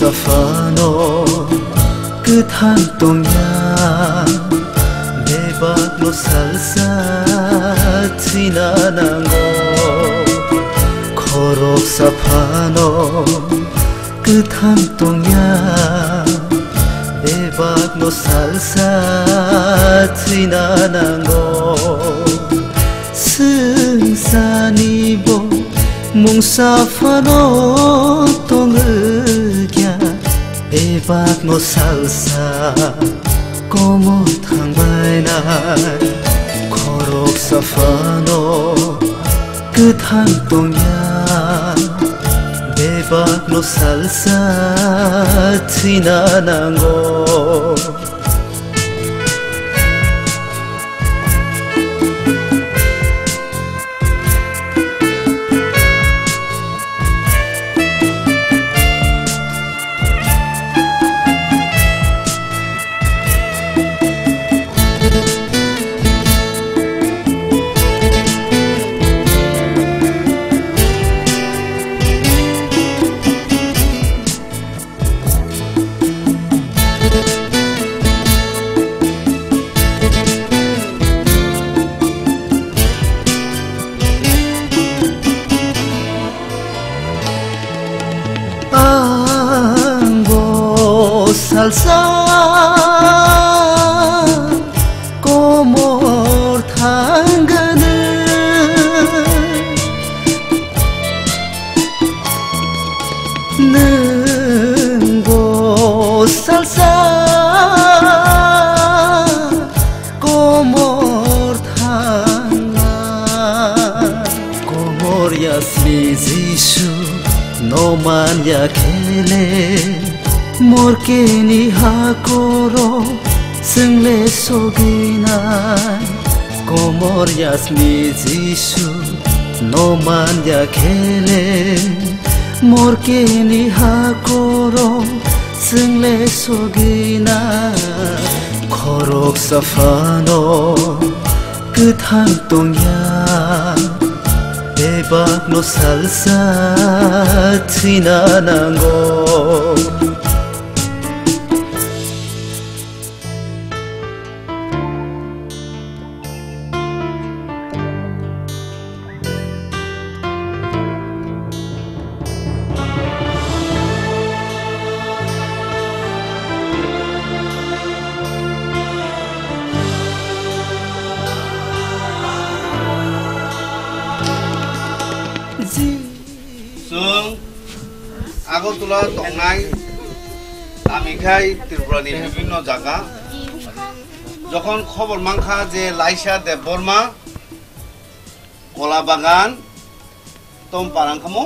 사파노 끝 한 동야 내 발로 살살 지나는 거 거룩 사파노 끝 한 동야 내 발로 살살 지나는 거 승산이 보 몽사파노 똥을갸 에박노 살사 꼬모 탕바이날 코록사파노 끝 한 동야 에박노 살사 지나난고 salsa como tanganı nungo salsa como tangan como yasmizishu no man yakele Morkeni hakoro 승레 속이나 꼬몰 야스미 지슈 너만 야켈레 Morkeni hakoro 승레 속이나 코록 사파노 끝 한 동야 대박로 살사 지나난 거 Agartala টংনাই আমিখাই ত্রিপুরানি বিভিন্ন জায়গা যখন খবর মাংখা যে লাইসা দেববর্মা কলা বাগান তম পারাংখামো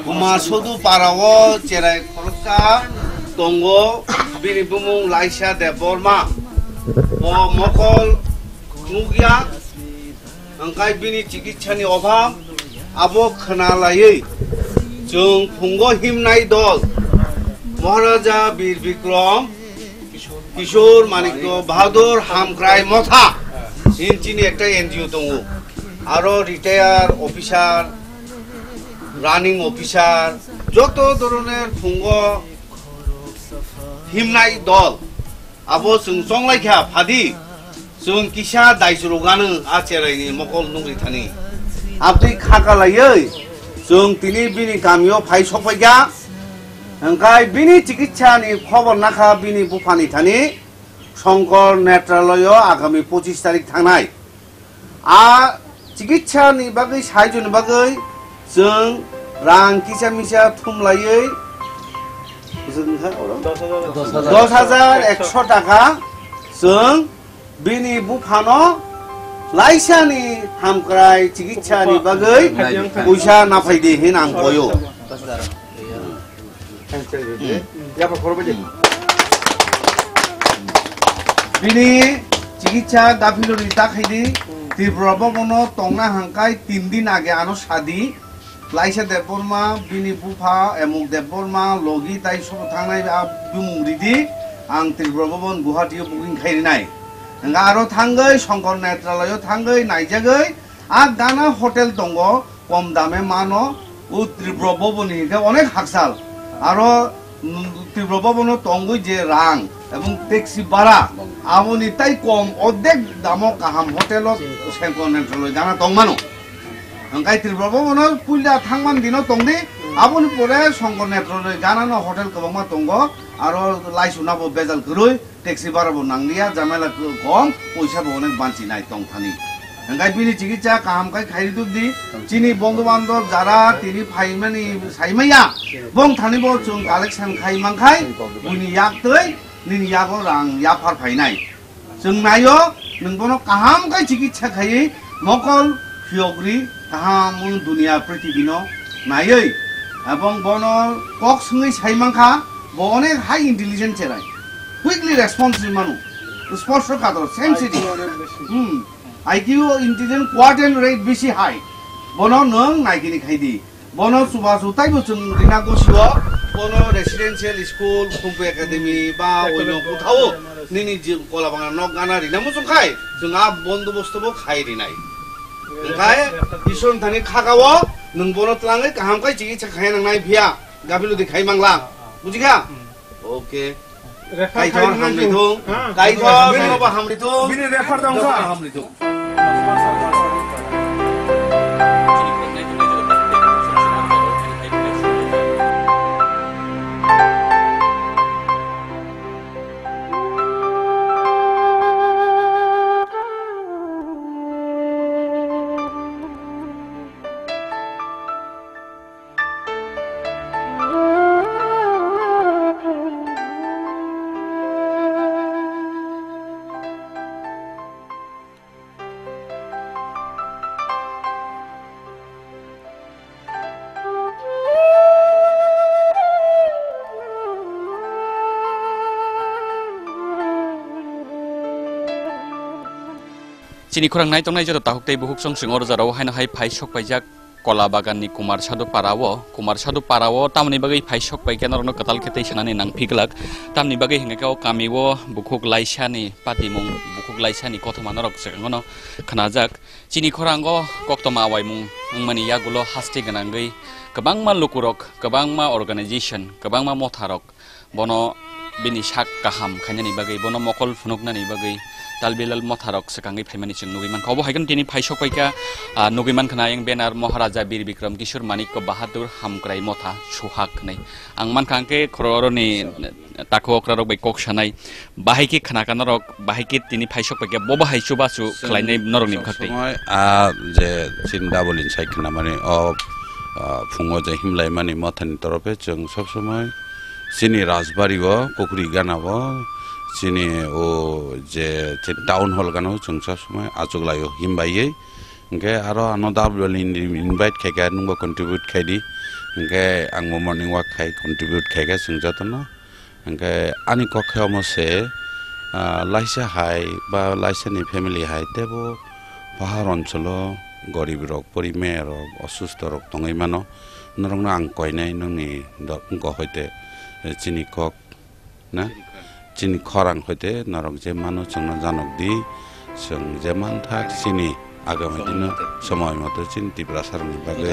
গুমা সদু পারাও চেরাই খরচা দঙ্গ বিনি বুমুং লাইসা দেববর্মা ও মকল নুগিয়া अंकाय बिनि चिकित्सानि अभाव आबो खोनालायै जों फुंग हिमनाय दल महाराजा वीर विक्रम किशोर मानिक बहादुर हामक्राय मथा इनचिनि एकटा एनजिओ दङ आरो रिटायार अफिसार रानिं अफिसार যত ধরনের फुंग हिमनाय दल आबो जों संलायखा फादि जों किसा दाइसुरगानो आचेरायनि मकल नुंग्रि थानि आपनि खाकालायै जों तिनि बिनि गामियाव फाय सफायगा ओंखाय बिनि चिकित्सानि खबर नाखा बिनि बुफानि थानि शंकर नेत्रालय आगामी 25 तारिख थांनाय आ चिकित्सानि बागै सायजनि बागै जों रां किसा मिसा थुमलायै जों 10,100 टाका जों bini bufano laisani hamkrai chikitsa ni bagai puisa nafaidi hin ang koyo bini chikitsa gafilori takhaidi Tripura bono tongna hangkai 3 din age ano shadi laisa deborma bini bufa emuk deborma logi tai sobo thangnai bumuridi ang Tripura bon Guwahati booking khairinai nga aro thangai Shankar Netralayo thangai naijagai a gana hotel tongo kom dame mano u Tripura boni ke onek haksal aro Tripura bono tongoi je rang এবং taxi ভাড়া আপনি তাই কম অর্ধেক দামও কাহাম হোটেলত Shankar Netralayo জানা তংমানো Angkai Tripura bono puila thangman dino tongdi আপনি পরে Shankar Netralayo জানানো hotel কবমা তঙ্গ aro laisuna bo bezal kurui taxi barabo nanglia jamela kom poisa bo onek banchi nai tong thani angkai bini chikitsa kaham kai khairi dubdi chini bondhu bandhav jara tini phaimani saimaya bong thani bo chung collection khai mangkhai bini yak tei nini yago rang ya phar phainai chung nayo ningbono kaham kai chikitsa khai mokol phiogri kaham dunia prithibino nayoi ebong bono kok sungai saimangkha bo onek high intelligence cherai quickly responsive manu স্পষ্ট কাদর sensitive IQ intelligence quadrant rate beshi high bono nang naigini khaidi bono suba sutai bo chung rina gosio bono residential school khumpu academy ba oino kothao nini ji kolabanga nok gana rina mo chung khai junga বন্দোবস্ত bo khai rinai kai ison thani khagawo nung bono tlangai kaham kai chi cha khai nang nai phia gabilu di khai mangla বুঝিকা ওকে কাইথর হামরিথু কাইথর নবা হামরিথু বিনি refer দাও হামরিথু Chini khurang nai tongnai jero tahuk tei buhuk song singor jarao haina hai phai sok paijak kola bagan ni Kumar Sadhu Parawo tamni bagai phai sok pai kenarno katal ketei sanani nang phiglak tamni bagai hingakao kamiwo bukhuk laisani patimung bukhuk laisani kothomanorok sekangono khanajak chini khorango koktoma waimung mani yagulo hasti ganangai kabangma lukurok kabangma organization kabangma motharok bono bini sak kaham khanyani bagai bono mokol phunuknani bagai talbilal motharok sekangai phaimani chung nugiman khobo haigan tini phaisok paika nugiman khana yang benar Maharaja Bir Bikram Kishore Manik Bahadur hamkrai motha suhak nei angman khangke khororoni takok rok bai kok sanai bahiki khana kanarok bahiki tini phaisok paika boba haichu basu khlainai noroni khakte je chinda bolin saikna mane phungo je himlai mani mothani torope chung sob somoy sini rajbari wo kokuri gana wo sini o je town hall gana chung sob somoy achuklayo himbaye nge aro anoda bolin invite khega nungbo contribute khaidi nge angmo morning walk khai contribute khega sungjatono nge ani kokhe se laisa hai ba laisa ni family hai tebo pahar oncholo গরিব rock পরিমেয় rock অসুস্থ rock তঙাই মানো নরং আং কয়নাই নংনি দক হইতে চিনি cock না চিনি খরাং হইতে নরক যে মানো চং জানক দি সং যে মান থাক চিনি আগামী দিন সময় মতো চিনি ত্রিপুরা সারনি বাগে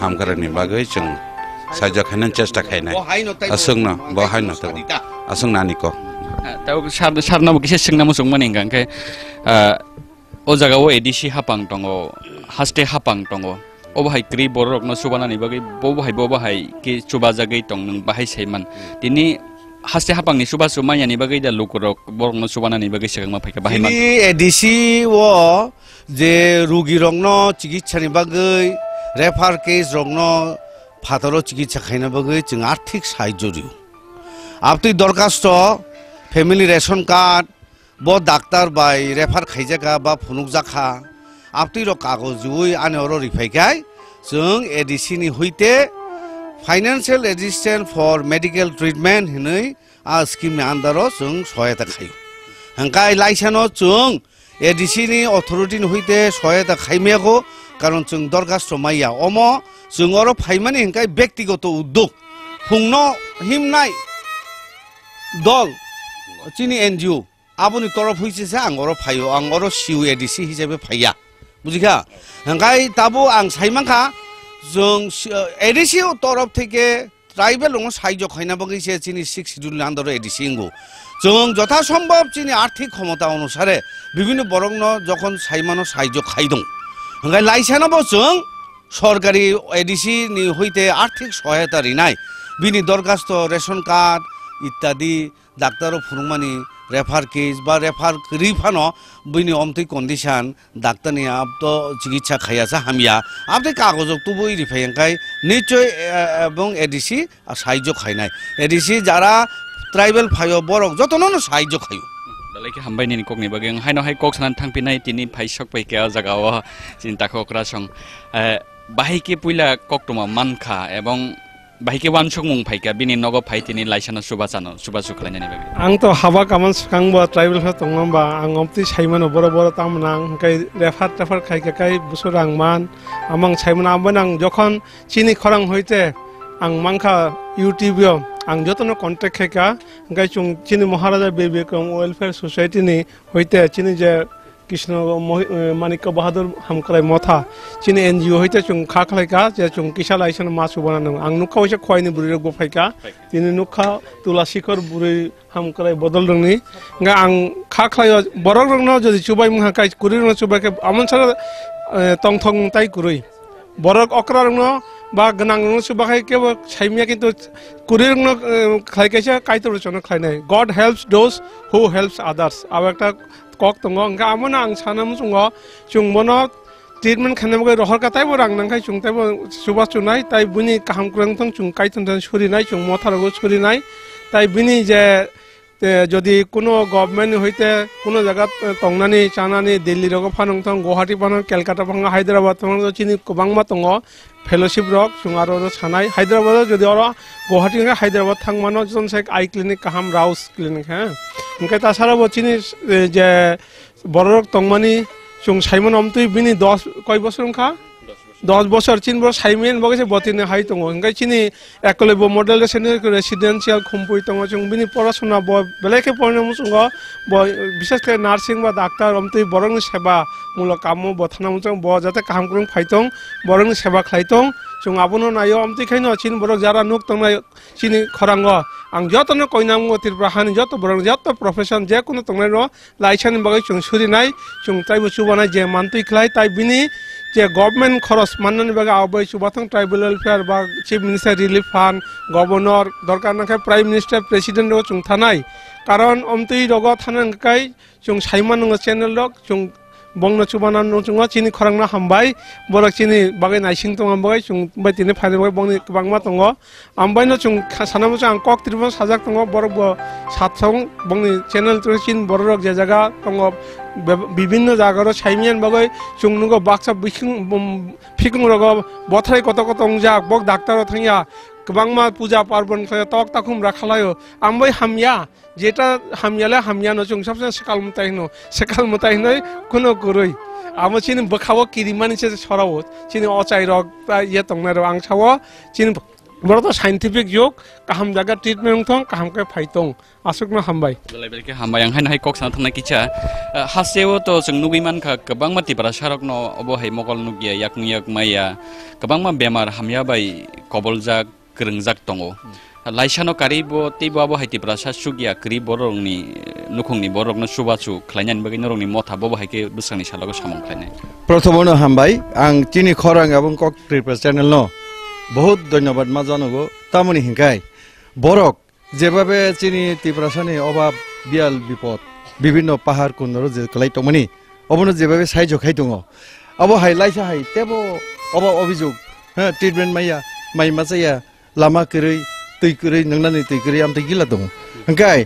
হামকারনি বাগে চং সাহায্য খাইনান চেষ্টা খাইনাই আসং না বহাই না তো আসং নানি ক তাও সারনাবো কিসে সিংনা মুসুং মানি গাংকে o jaga o edisi hapang tongo haste hapang tongo o bahai kri borok no subana ni bagai bo bahai ki chuba jagai tong nang bahai saiman tini haste hapang ni suba sumaya ni bagai da lukurok borok no subana ni bagai segang ma phaika bahai man tini edisi o je rugi rong no chikitsa ni bagai refer case rong no phataro chikitsa khaina bagai jing arthik sahaଯ୍য apti dorkasto family ration card bo doctor by refer khaijaka ba phunuk jakha apti ro kagoj jui ane oro rifaikai jung ADC ni hoite financial assistance for medical treatment hinui a scheme ni andaro jung soyata khayo hangkai laisano jung ADC ni authority ni hoite soyata khaimego karon jung dorgasto maiya omo jung oro phaimani hangkai ব্যক্তিগত উদ্যোগ phungno himnai dol chini NGO aboni torof hoise se angoro phayo angoro siu ADC hisabe phaiya bujika hangkai tabo ang saimangkha jung ADC torof theke tribal রঙ সাহায্য খাইনা বগিছে চিনি 6 schedule আন্দর ADC ইঙ্গু জং যথা সম্ভব চিনি আর্থিক ক্ষমতা অনুসারে বিভিন্ন বরংন যখন সাইমানো সাহায্য খাইদং হঙ্গাই লাইসানাবো জং সরকারি ADC নি হইতে আর্থিক সহায়তা রিনাই বিনি দরখাস্ত রেশন কার্ড ইত্যাদি ডাক্তারও ফুরুমানি রেফার কেস বা রেফার রিফানো বিনি অমতি কন্ডিশন ডাক্তারনি আবতো চিকিৎসা খাইয়াছে হামিয়া আপনি কাগজ তুবই রিফাইঙ্কাই নিশ্চয় এবং ADC সাহায্য খাইনাই ADC যারা ট্রাইবেল ফাইও বরক যতন সাহায্য খাইও Like hambay ni kok ni bageng hay no hay kok sanan thang pinay tini phai sok pai kya jagawa cinta ko krasong bahi ke puila kok tuma mankha ebong bahi ke wan sok mung phai kya bini nogo phai tini laisana suba sukhlani ni bagi ang to haba kaman skang ba tribal ha tongam ba ang omti saimano boro tamnang kai refer khai kai busurang man amang saimana abanang jokhon chini khorang hoite ang mangkha YouTube ang jotono contact kheka gai chung chini maharaja bebekam welfare society ni hoite chini je Krishna Manikya বাহাদুর হামকলাই মথা চিনি NGO হইতে চুং খাখলাইকা যে চুং কিসা লাইসন মাছ বানানো আং নুখা হইছে খয়নি বুড়ি গোফাইকা তিনি নুখা তুলা শিখর বুড়ি হামকলাই বদল রংনি গা আং খাখলাই বরক রংন যদি চুবাই মুহা কাই কুরি রং চুবাইকে আমন সারা টং থং তাই কুরই বরক অকরা রং বা গনাং রং চুবাই কেব সাইমিয়া কিন্তু কুরি রং খাইকাইছে কাইতো রচনা খাই নাই God helps those who helps others আর একটা kok tongo nga amona ang sanam sungo chungbono treatment khane mo rohor ka tai bo rang nang khai chung tai bo suba chunai tai buni kaham kurang thong chung kai ton suri nai chung mothar go suri nai tai bini je যদি কোনো government হইতে কোনো জায়গা টংনানি চানানি দিল্লি রগ ফানং থং গুয়াহাটি ফানং কলকাতা ফানং হায়দ্রাবাদ ফানং চিনি বাংমা টং fellowship rock সুঙারো ছানাই Hyderabad যদি ওরা গুয়াহাটি হায়দ্রাবাদ থাংমানো জন সেক আই ক্লিনিক কাহাম রাউস ক্লিনিক হ্যাঁ ইনকে তাছাড়া চিনি যে বড় রক টংমানি সুং সাইমন অমতুই বিনি 10 কয় বছর খা 10 বছর চিন বড় সাইমেন বগেছে বতিনে হাই তঙ্গ ইনকাই চিনি একলে ব মডেল রেসিডেন্সিয়াল খম্পুই তঙ্গ চুং বিনি পড়াশোনা ব বেলেকে পড়ানো চুং ব বিশেষ করে নার্সিং বা ডাক্তার অমতুই বরং সেবা মূলক কাম বথানা মুচং ব যাতে কাম করং ফাইতং বরং সেবা খাইতং চুং আবনো নাইও অমতুই খাইনো চিন বড় যারা নুক তঙ্গ চিনি খরাঙ্গ আং যতনো কইনাম গতির ব্রাহানি যত বরং যত প্রফেশন যে কোনো তঙ্গের লাইসেন্স বগৈ চুং সুরি নাই চুং তাইবো সুবানাই যে মানতুই খলাই তাই বিনি যে গভর্নমেন্ট খরচ মাননানি বাগে আবাই সুবাথং ট্রাইবেল ওয়েলফেয়ার বা chief minister relief fund governor দরকার নাখায় প্রাইম মিনিস্টার প্রেসিডেন্ট রগ চুং থানাই কারণ অমতুই রগ থানাঙ্কাই চুং সাইমান নং চ্যানেল রগ চুং বংন চুবানান চুং চিনি খরাংনা হামবাই বরক চিনি বাগে নাইসিং তং আমবাই চুং বাই তিনে ফাইনে বাগে বংনি বাংমা তং আমবাইনো চুং সানামো চুং কক ত্রিবন সাজাক তং বরক সাতসং বংনি চ্যানেল তো চিন বরক যে জায়গা তং বিভিন্ন জায়গার সাইমিয়ান বাগৈ চুংনুগো বাক্সা ফিকুং রগ বথাই কত অংজাক বক ডাক্তার থাইয়া গোবাংমা পূজা পার্বণ তক তাকুম রাখালায় আমবাই হামিয়া যেটা হামিয়ালে হামিয়ানো চুং সবসময় সেকাল মতাইনই কোনো করই আমো চিনি বখাবো কিরিমানি সরাবো চিনি অচাই রগ ইয়ে তংনার আং সাবো চিনি বড় তো সাইন্টিফিক যোগ কাহাম জায়গা ট্রিটমেন্ট থং কাহামকে ফাইতং আসুকনো হামবাই বেলেকে হামবাই আং হাই কক সানা থাंनाय किचा हासेओ तो जों नुगैमान खा गोबां मातिफोरा सारकनो अबहाय मगल नुगिया याकनियाक माया गोबां बेमार हामयाबाय कबलजाक गोरोंजाक दङ लाइसानो कारिबो तेबो अबहाय तिफोरा सासुगिया क्रि बरंनि नुखंनि बरंनो सुबाचु खलायनानि बगै नरंनि मथा बहायके दुसांनि सालागो सामं खलायनाय प्रथमनो हामबाय आं चिनि खरां এবং কক ट्रिपल चैनल नो बहुत धन्यवाद मा जानगो तामनि हिंकाय बरक जेबाबे चिनि तिब्रासानि अभाब बियाल विपद বিভিন্ন পাহাড় কুন্দর যে কলাই তমনি অবনো যেভাবে সাহায্য খাই দङ আবো হাই লাইসা হাই তেবো অবা অভিযোগ হ্যাঁ ট্রিটমেন্ট মাইয়া মাইমা जाया লামা কरै তৈ কरै नंनानै তৈ কरै আমতে গিলা दङ ओंखाय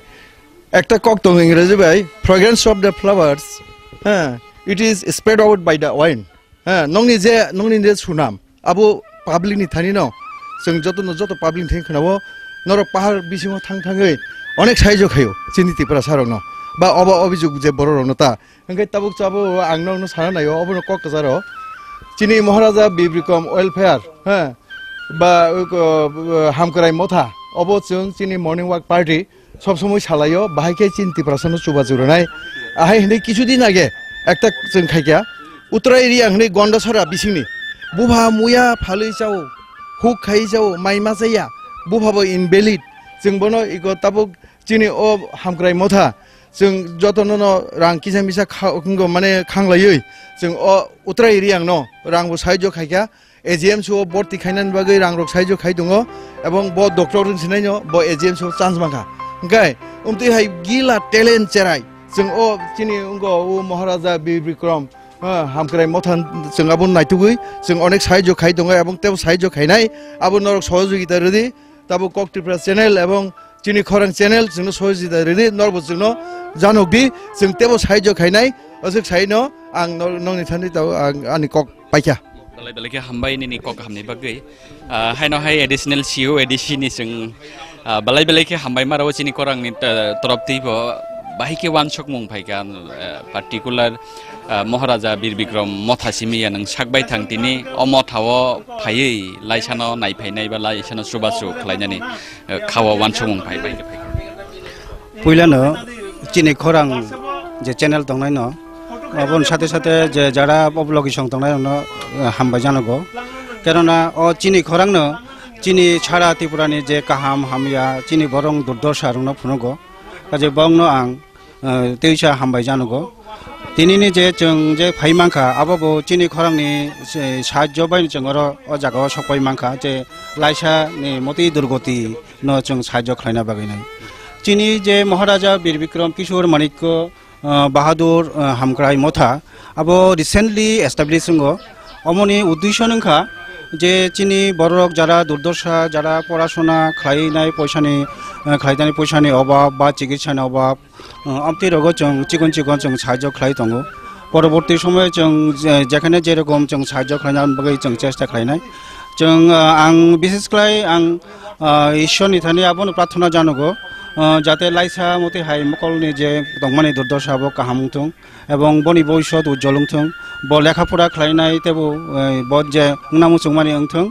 একটা কক দং ইংরেজি ভাই fragrance of the flowers হ্যাঁ it is spread out by the wind হ্যাঁ নংনি যে সুনাম আবো পাবলিকনি থানি ন जों যত পাবলিক থানি खोनाबो নরক পাহাড় বিসিङाव थाङै অনেক সাহায্য খাयो চিনি ত্রিপুরা সারং ন বা অভিযোগ যে বড় রনতা ओंखाय ताबुक चाबो आंनावनो साना नायो अबनो कक्राझाराव चिनि महाराजा बिरबिक्रम वेलफेयार হ্যাঁ বা हामक्राइ मथा अब जों चिनि मर्निं वाक पार्टी सब समय सालायो बाहायके चिनि ত্রিপুরাসানো चुबा जुरनाय आहाय हनै কিছুদিন আগে একটা जों खायगा उत्तरा एरिया हनै गन्डासरा बिसिंनि बुभा मुया फालै जाव हुक खाइ जाव माइमा जाया बुभाबो इनभेलिड जों बनो इको ताबुक चिनि ओ हामक्राइ मथा जों जतनो रां किसा मिसा माने खांलायै जों उत्तरा एरिया न रांबो साहाय्य खायगा एजिएमसि भर्ती खायनायनि बागै रां रक साहाय्य खाय दङ এবং ब डक्टर रोंसिनाय न ब एजिएमसि चान्स मांखा ओंखाय उमतिहाय गिला टेलेन्ट चेराय जों चिनि उंगो महाराजा बिरबिक्रम हामक्राइ मथान जों आबो नायथुगै जों अनेक साहाय्य खाय दङ এবং तेव साहाय्य खायनाय आबो नरक सहयोगिता रेडी ताबो कक ত্রিপুরা চ্যানেল এবং चिनि खरां चैनल जोंनो सहयोगिता रेडी नरबो जोंनो जानोगदि जों तेव साहाय्य खायनाय अजक साइनो आं नंनि थानि ताव आंनि कक पाइखा balai balai ke hambai ni kok hamni bagai hai no hai additional CEO addition जों balai balai ke hambai maraw chini korang ni torop ti bo bahi ke wan sok mung phaiga particular महाराजा बिरबिक्रम मथासिमिया नों साकबाय थांतिनि अमथावो फायै लाइसानो नायफायनाय बा लाइसानो सुबासु खलायनानै खावा वानसमं फायबाय पयलानो चिनि खरां जे channel दंनाय न अबन साथे साथे जे Zara अबलगिसं दंनाय न हामबाय जानांगौ केनना अ चिनि खरां न चिनि छारा त्रिपुरानि जे काहाम हामिया चिनि बरं दुर्दशा रंनो फुनगो काजे बंनो आं तेइसा हामबाय जानांगौ दिनैनि जे जों जे फाइमांखा आबाबो चिनि खरांनि साहाय्य बायनो जों अ जागायाव सफाय मांखा जे लाइसानि मति दुर्गति न जों साहाय्य खालायना बागैनाय चिनि जे महाराजा बिरबिक्रम किशोर माणिक्य बाहादुर हामक्राइ मथा आबो रिसेंटली एस्टाब्लिश अमनि उद्देश्य नोंखा जे चिनि बरक जारा दुर्दशा जारा पढ़ाशोना खालायनाय पैसानि अभाव बा चिकित्सानि अभाव आमति रग जों चिकन जों साहाय्य खालाय दङ परवर्ती समय जों जेखाने जेरकम जों साहाय्य खालायनायनि बागै जों चेष्टा खालायनाय जों आं बिसेसख्लाय आं ईश्वरनि थानि आबोनो प्रार्थना जानांगौ जाते लाइसा मते हाय मकलनि जे दंमानि दुर्दशा बो काहामथों एवं बनि भबिष्यत उज्जवलंथों ब लेखाफोरा खालायनाय तेबो ब जे नामुसुंमानि अंथों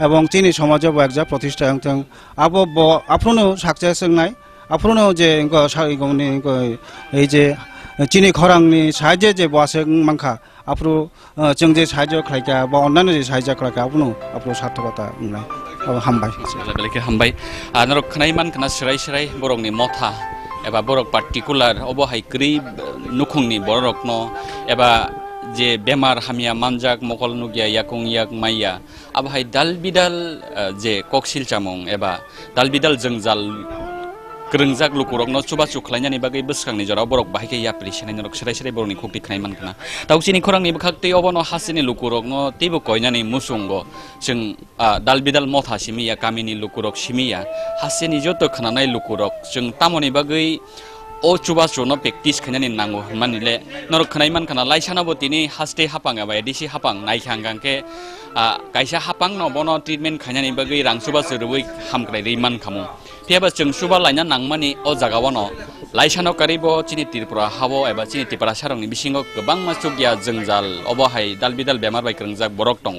एवं चिनि समाज एकजा प्रतिष्ठा अंथों आबो ब आफ्रोनो सक्सेस संनाय आफ्रोनो जे सारिगौनि ए जे चिनि खरांनि साहाय्य जे बासे मांखा आफ्रो जों जे साहाय्य खालायगा बा अन्नानै जे साहाय्य खालायगा आफ्रो सार्थकता बुंनाय हामबाय बेलेके हामबाय नरक खनाय मान खना सिराय बरकनि मथा एबा बरक पार्टिकुलार अबहाय ग्रि नुखुंनि बरकन एबा जे बेमार हामिया मानजाक मकल नुगिया याकुं याक माइया अबहाय दाल बिदाल जे कक्सिल चामं एबा दाल बिदाल जोंजाल ग्रोंजाक लुकुरकनो सुबासु खालायनायनि बागै बोसखांनि जराव बरक बाहायके याप्रिसिनाय नरक सिराय बरकनि खुक्ति खनाय मानखना दाउसिनि खरांनि बखाक्ति अबनो हासिनि लुकुरकनो तेबो कयनानै मुसुंगो जों दाल बिदाल मथा सिमिया कामिनि लुकुरक सिमिया हासिनि जतो खनानाय लुकुरक जों तामनि बागै ओ चुबासु न प्रेक्टिस खायनानै नांगौ मानिले नरक खनाय मानखना लाइसानाबो तिनि हास्ते हापां एबा एदिसि हापां नायखांगांके कायसा हापां न बनो ट्रिटमेन्ट खायनानै बागै रां सुबासु रुबै हामग्राय दैमान खामु फियाबा जों सुबा लायना नांमानि अ जागावानो लाइसानो कारिबो चिनि त्रिपुरा हावो एबा चिनि त्रिपुरा सारंनि बिसिङाव गोबां मासुगिया जोंजाल अबहाय दाल बिदाल बेमार बायख्रोंजाक बरक दङ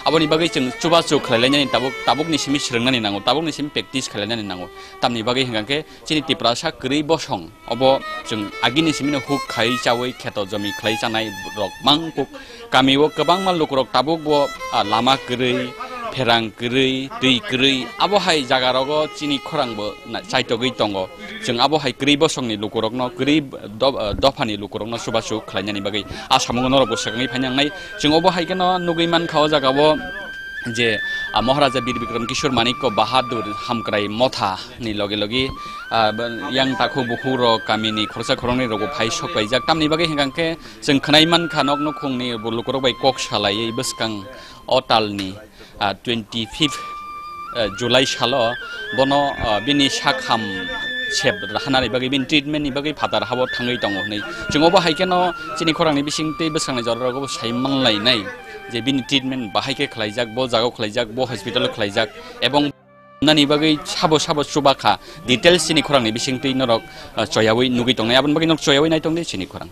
आबनि बागै जों सुबासु खालायनायनि ताबुकनि सिमि सिरोंनानै नांगौ ताबुकनि सिमि प्रेक्टिस खालायनानै नांगौ तामनि बागै हेंगांके चिनि त्रिपुरा सा ग्रै बसं अब जों आगिनि सिमिनो हुक खाय चावै खेत जमी खाय जानाय रक मांकुक गामियाव गोबां माल लुकुरक ताबुक लामा ग्रै फेरां ग्रै दै ग्रै आबहाय जागारावगो चिनि खरांबो साइतो गै दङ जों आबहाय ग्रै बसंनि लुकुरकनो ग्रै दफानि लुकुरकनो सुबासु खालायनायनि बागै आसामाव नरबो सगाङै फायनांनाय जों अबहायगनो नुगैमान खाव जागावो जे महाराजा बिरबिक्रम किशोर माणिक्य बाहादुर हामक्राइ मथा नि लगे लगे यां ताखु बुहुर कामिनि खरसा खरंनि रगो फाय सकायजाक तामनि बागै हेंगांके जों खनायमान खानक नुखुंनि बुलुकुरक बाय कक सालायै बसकां अटालनि 25 जुलाई साल बनो बिनि साखाम सेब हानानै बागै बिन ट्रिटमेन्टनि बागै फादार हाबो थाङै दङ नै जोंबो हायकेनो चिनि खरांनि बिसिंते बोस्रांनाय जरावबो साइमानलायनाय जे बिनि ट्रिटमेन्ट बाहायके खालायजाक ब जागाव खालायजाक ब हस्पिटाल खालायजाक एबं नानि बागै साबो सुबाखा डिटेल्स चिनि खरांनि बिसिंते नरक चयावै नुगै दंनाय आबन बागै नरक चयावै नाय दंदे चिनि खरां